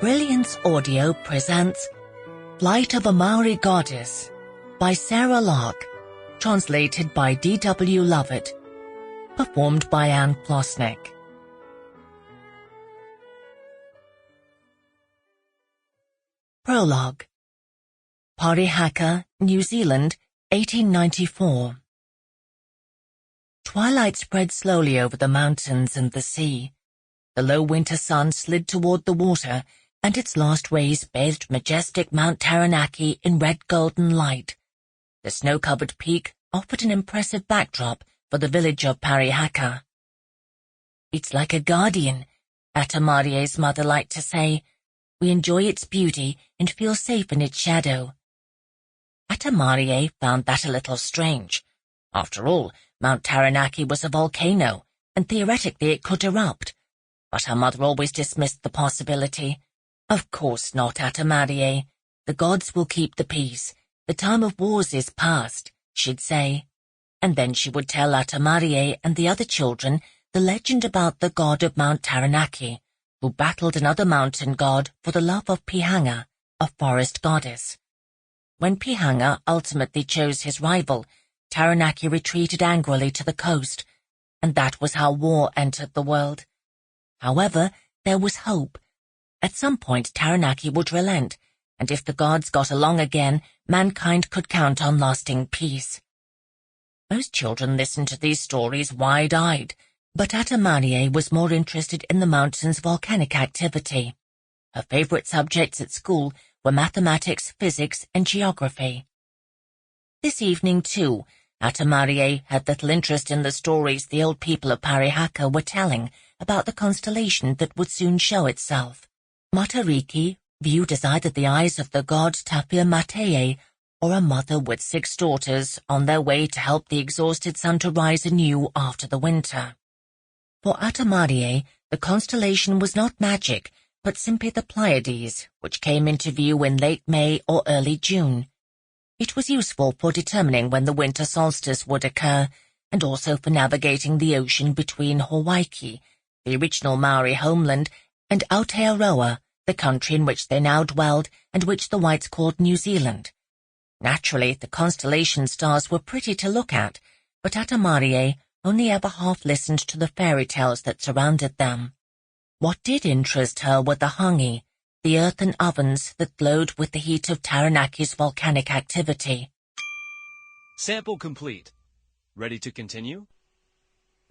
Brilliance Audio presents Flight of a Maori Goddess by Sarah Lark, translated by D.W. Lovett, performed by Anne Flosnik. Prologue. Parihaka, New Zealand, 1894. Twilight spread slowly over the mountains and the sea. The low winter sun slid toward the water, and its last rays bathed majestic Mount Taranaki in red golden light. The snow-covered peak offered an impressive backdrop for the village of Parihaka. "It's like a guardian," Atamarie's mother liked to say. "We enjoy its beauty and feel safe in its shadow." Atamarie found that a little strange. After all, Mount Taranaki was a volcano, and theoretically it could erupt. But her mother always dismissed the possibility. "Of course not, Atamarie. The gods will keep the peace. The time of wars is past," she'd say. And then she would tell Atamarie and the other children the legend about the god of Mount Taranaki, who battled another mountain god for the love of Pihanga, a forest goddess. When Pihanga ultimately chose his rival, Taranaki retreated angrily to the coast, and that was how war entered the world. However, there was hope. At some point Taranaki would relent, and if the gods got along again, mankind could count on lasting peace. Most children listened to these stories wide-eyed, but Atamarie was more interested in the mountain's volcanic activity. Her favorite subjects at school were mathematics, physics, and geography. This evening, too, Atamarie had little interest in the stories the old people of Parihaka were telling about the constellation that would soon show itself. Matariki, viewed as either the eyes of the god Tapia Matei or a mother with 6 daughters on their way to help the exhausted sun to rise anew after the winter. For Atamarie, the constellation was not magic, but simply the Pleiades, which came into view in late May or early June. It was useful for determining when the winter solstice would occur, and also for navigating the ocean between Hawaii, the original Maori homeland, and Aotearoa, the country in which they now dwelled and which the whites called New Zealand. Naturally, the constellation stars were pretty to look at, but Atamarie only ever half listened to the fairy tales that surrounded them. What did interest her were the hangi, the earthen ovens that glowed with the heat of Taranaki's volcanic activity. Sample complete. Ready to continue?